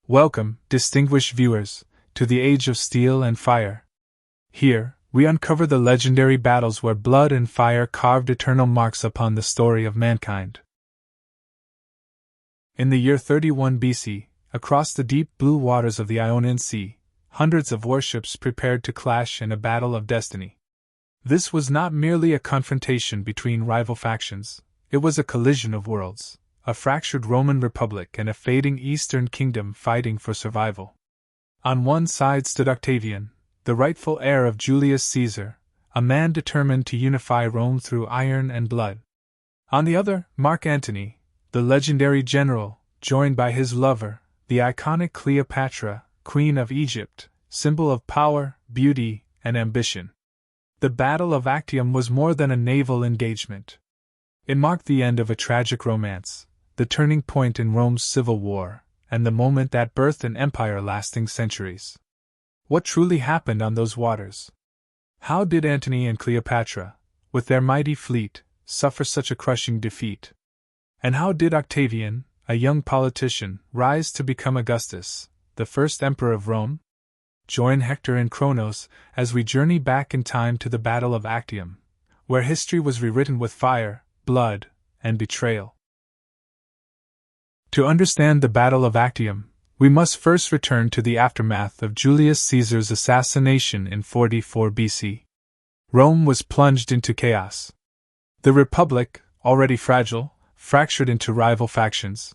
Welcome, distinguished viewers, to the Age of Steel and Fire. Here, we uncover the legendary battles where blood and fire carved eternal marks upon the story of mankind. In the year 31 BC, across the deep blue waters of the Ionian Sea, hundreds of warships prepared to clash in a battle of destiny. This was not merely a confrontation between rival factions, it was a collision of worlds. A fractured Roman Republic and a fading Eastern kingdom fighting for survival. On one side stood Octavian, the rightful heir of Julius Caesar, a man determined to unify Rome through iron and blood. On the other, Mark Antony, the legendary general, joined by his lover, the iconic Cleopatra, Queen of Egypt, symbol of power, beauty, and ambition. The Battle of Actium was more than a naval engagement. It marked the end of a tragic romance, the turning point in Rome's civil war, and the moment that birthed an empire lasting centuries. What truly happened on those waters? How did Antony and Cleopatra, with their mighty fleet, suffer such a crushing defeat? And how did Octavian, a young politician, rise to become Augustus, the first emperor of Rome? Join Hector and Chronos as we journey back in time to the Battle of Actium, where history was rewritten with fire, blood, and betrayal. To understand the Battle of Actium, we must first return to the aftermath of Julius Caesar's assassination in 44 BC. Rome was plunged into chaos. The Republic, already fragile, fractured into rival factions.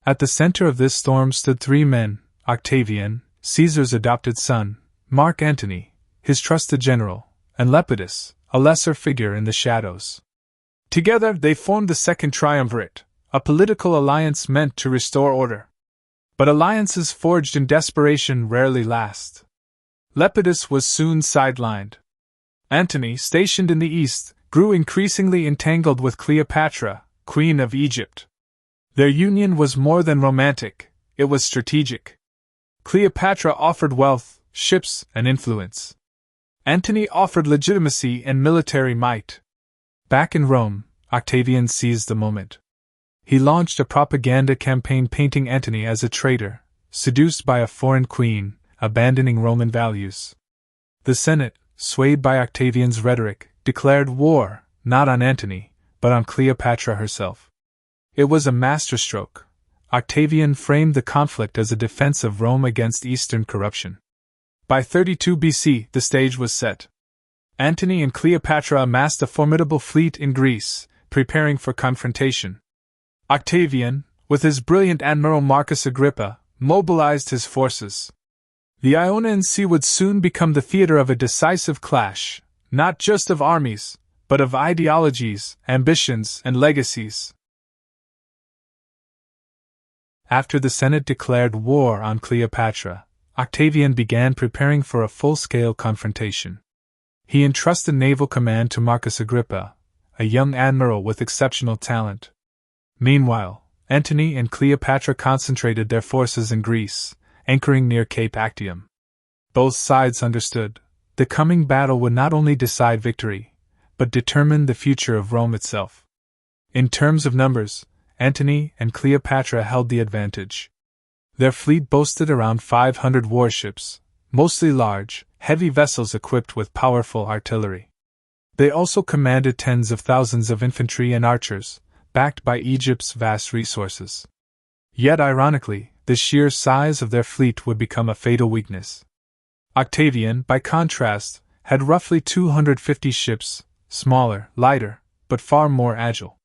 At the center of this storm stood three men: Octavian, Caesar's adopted son; Mark Antony, his trusted general; and Lepidus, a lesser figure in the shadows. Together they formed the Second Triumvirate, a political alliance meant to restore order. But alliances forged in desperation rarely last. Lepidus was soon sidelined. Antony, stationed in the east, grew increasingly entangled with Cleopatra, Queen of Egypt. Their union was more than romantic, it was strategic. Cleopatra offered wealth, ships, and influence. Antony offered legitimacy and military might. Back in Rome, Octavian seized the moment. He launched a propaganda campaign painting Antony as a traitor, seduced by a foreign queen, abandoning Roman values. The Senate, swayed by Octavian's rhetoric, declared war, not on Antony, but on Cleopatra herself. It was a masterstroke. Octavian framed the conflict as a defense of Rome against Eastern corruption. By 32 BC, the stage was set. Antony and Cleopatra amassed a formidable fleet in Greece, preparing for confrontation. Octavian, with his brilliant admiral Marcus Agrippa, mobilized his forces. The Ionian Sea would soon become the theater of a decisive clash, not just of armies, but of ideologies, ambitions, and legacies. After the Senate declared war on Cleopatra, Octavian began preparing for a full-scale confrontation. He entrusted naval command to Marcus Agrippa, a young admiral with exceptional talent. Meanwhile, Antony and Cleopatra concentrated their forces in Greece, anchoring near Cape Actium. Both sides understood the coming battle would not only decide victory, but determine the future of Rome itself. In terms of numbers, Antony and Cleopatra held the advantage. Their fleet boasted around 500 warships, mostly large, heavy vessels equipped with powerful artillery. They also commanded tens of thousands of infantry and archers, backed by Egypt's vast resources. Yet ironically, the sheer size of their fleet would become a fatal weakness. Octavian, by contrast, had roughly 250 ships, smaller, lighter, but far more agile.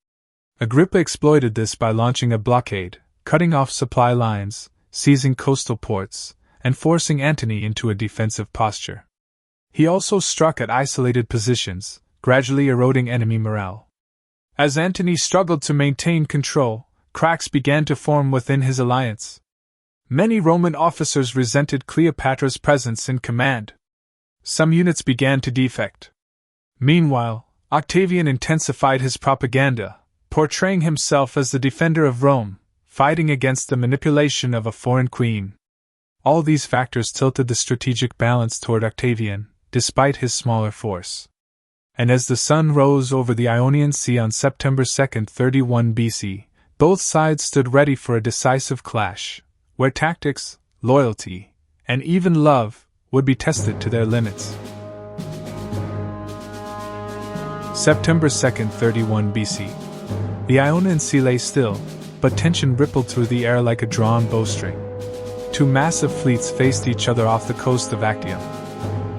Agrippa exploited this by launching a blockade, cutting off supply lines, seizing coastal ports, and forcing Antony into a defensive posture. He also struck at isolated positions, gradually eroding enemy morale. As Antony struggled to maintain control, cracks began to form within his alliance. Many Roman officers resented Cleopatra's presence in command. Some units began to defect. Meanwhile, Octavian intensified his propaganda, portraying himself as the defender of Rome, fighting against the manipulation of a foreign queen. All these factors tilted the strategic balance toward Octavian, despite his smaller force. And as the sun rose over the Ionian Sea on September 2, 31 BC, both sides stood ready for a decisive clash, where tactics, loyalty, and even love would be tested to their limits. September 2nd, 31 BC. The Ionian Sea lay still, but tension rippled through the air like a drawn bowstring. Two massive fleets faced each other off the coast of Actium.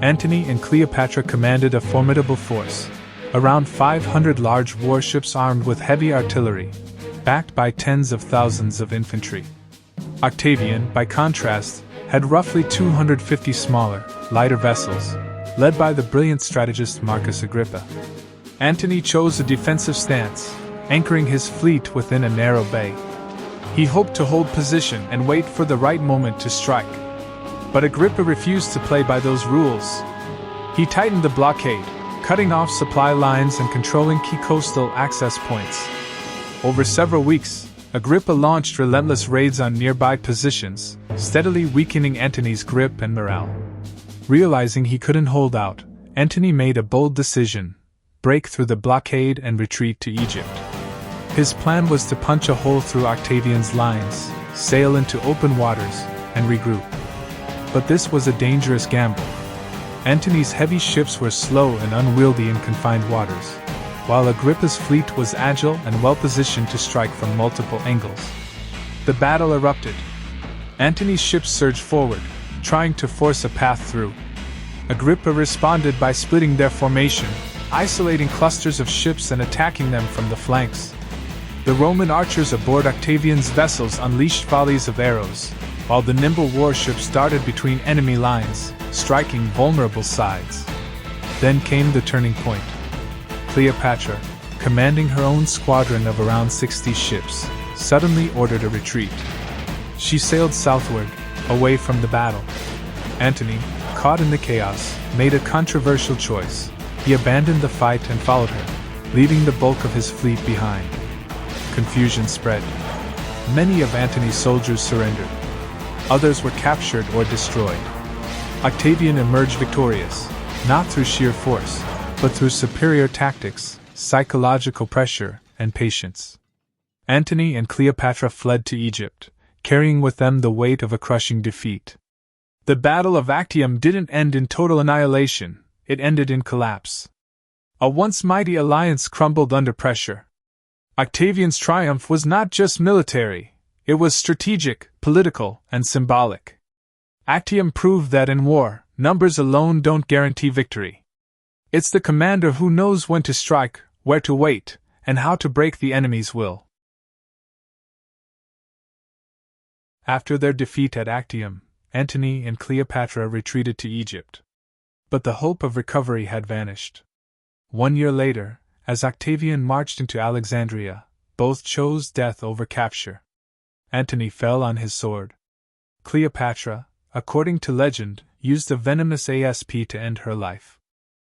Antony and Cleopatra commanded a formidable force, around 500 large warships armed with heavy artillery, backed by tens of thousands of infantry. Octavian, by contrast, had roughly 250 smaller, lighter vessels, led by the brilliant strategist Marcus Agrippa. Antony chose a defensive stance, anchoring his fleet within a narrow bay. He hoped to hold position and wait for the right moment to strike. But Agrippa refused to play by those rules. He tightened the blockade, cutting off supply lines and controlling key coastal access points. Over several weeks, Agrippa launched relentless raids on nearby positions, steadily weakening Antony's grip and morale. Realizing he couldn't hold out, Antony made a bold decision: break through the blockade and retreat to Egypt. His plan was to punch a hole through Octavian's lines, sail into open waters, and regroup. But this was a dangerous gamble. Antony's heavy ships were slow and unwieldy in confined waters, while Agrippa's fleet was agile and well-positioned to strike from multiple angles. The battle erupted. Antony's ships surged forward, trying to force a path through. Agrippa responded by splitting their formation, isolating clusters of ships and attacking them from the flanks. The Roman archers aboard Octavian's vessels unleashed volleys of arrows, while the nimble warships darted between enemy lines, striking vulnerable sides. Then came the turning point. Cleopatra, commanding her own squadron of around 60 ships, suddenly ordered a retreat. She sailed southward, away from the battle. Antony, caught in the chaos, made a controversial choice. He abandoned the fight and followed her, leaving the bulk of his fleet behind. Confusion spread. Many of Antony's soldiers surrendered. Others were captured or destroyed. Octavian emerged victorious, not through sheer force, but through superior tactics, psychological pressure, and patience. Antony and Cleopatra fled to Egypt, carrying with them the weight of a crushing defeat. The Battle of Actium didn't end in total annihilation, it ended in collapse. A once mighty alliance crumbled under pressure. Octavian's triumph was not just military, it was strategic, political, and symbolic. Actium proved that in war, numbers alone don't guarantee victory. It's the commander who knows when to strike, where to wait, and how to break the enemy's will. After their defeat at Actium, Antony and Cleopatra retreated to Egypt. But the hope of recovery had vanished. 1 year later, as Octavian marched into Alexandria, both chose death over capture. Antony fell on his sword. Cleopatra, according to legend, used a venomous asp to end her life.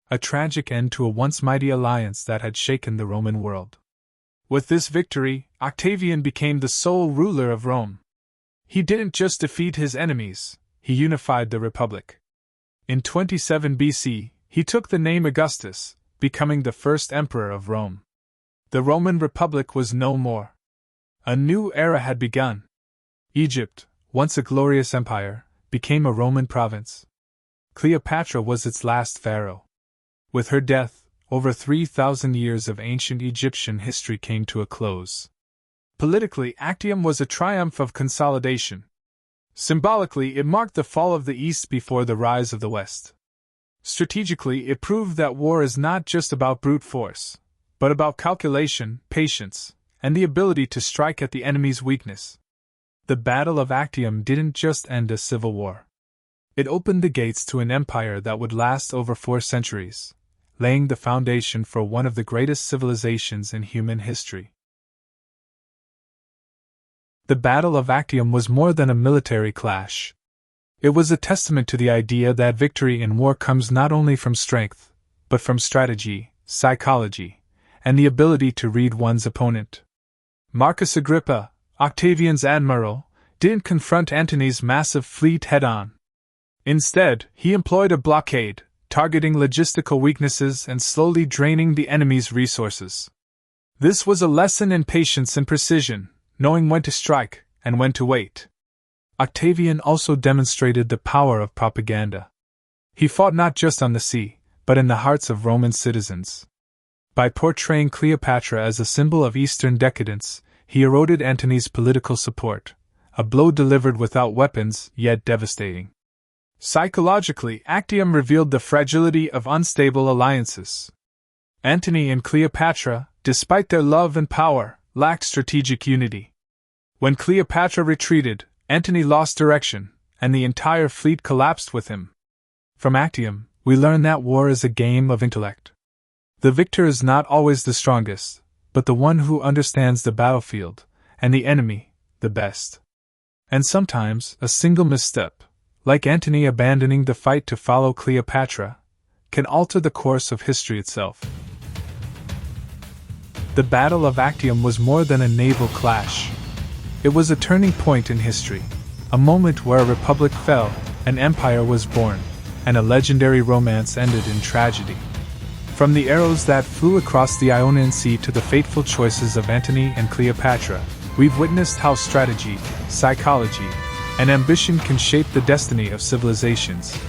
A tragic end to a once mighty alliance that had shaken the Roman world. With this victory, Octavian became the sole ruler of Rome. He didn't just defeat his enemies, he unified the Republic. In 27 BC, he took the name Augustus, becoming the first emperor of Rome. The Roman Republic was no more. A new era had begun. Egypt, once a glorious empire, became a Roman province. Cleopatra was its last pharaoh. With her death, over 3,000 years of ancient Egyptian history came to a close. Politically, Actium was a triumph of consolidation. Symbolically, it marked the fall of the East before the rise of the West. Strategically, it proved that war is not just about brute force, but about calculation, patience, and the ability to strike at the enemy's weakness. The Battle of Actium didn't just end a civil war. It opened the gates to an empire that would last over 4 centuries, laying the foundation for one of the greatest civilizations in human history. The Battle of Actium was more than a military clash. It was a testament to the idea that victory in war comes not only from strength, but from strategy, psychology, and the ability to read one's opponent. Marcus Agrippa, Octavian's admiral, didn't confront Antony's massive fleet head-on. Instead, he employed a blockade, targeting logistical weaknesses and slowly draining the enemy's resources. This was a lesson in patience and precision, knowing when to strike and when to wait. Octavian also demonstrated the power of propaganda. He fought not just on the sea, but in the hearts of Roman citizens. By portraying Cleopatra as a symbol of Eastern decadence, he eroded Antony's political support, a blow delivered without weapons, yet devastating. Psychologically, Actium revealed the fragility of unstable alliances. Antony and Cleopatra, despite their love and power, lacked strategic unity. When Cleopatra retreated, Antony lost direction, and the entire fleet collapsed with him. From Actium, we learn that war is a game of intellect. The victor is not always the strongest, but the one who understands the battlefield, and the enemy, the best. And sometimes, a single misstep, like Antony abandoning the fight to follow Cleopatra, can alter the course of history itself. The Battle of Actium was more than a naval clash. It was a turning point in history, a moment where a republic fell, an empire was born, and a legendary romance ended in tragedy. From the arrows that flew across the Ionian Sea to the fateful choices of Antony and Cleopatra, we've witnessed how strategy, psychology, and ambition can shape the destiny of civilizations.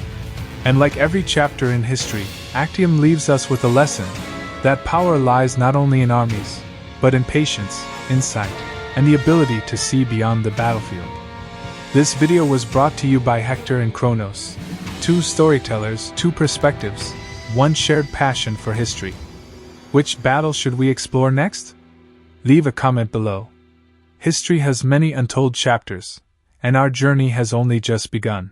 And like every chapter in history, Actium leaves us with a lesson that power lies not only in armies, but in patience, insight, and the ability to see beyond the battlefield. This video was brought to you by Hector and Chronos, two storytellers, two perspectives, one shared passion for history. Which battle should we explore next? Leave a comment below. History has many untold chapters, and our journey has only just begun.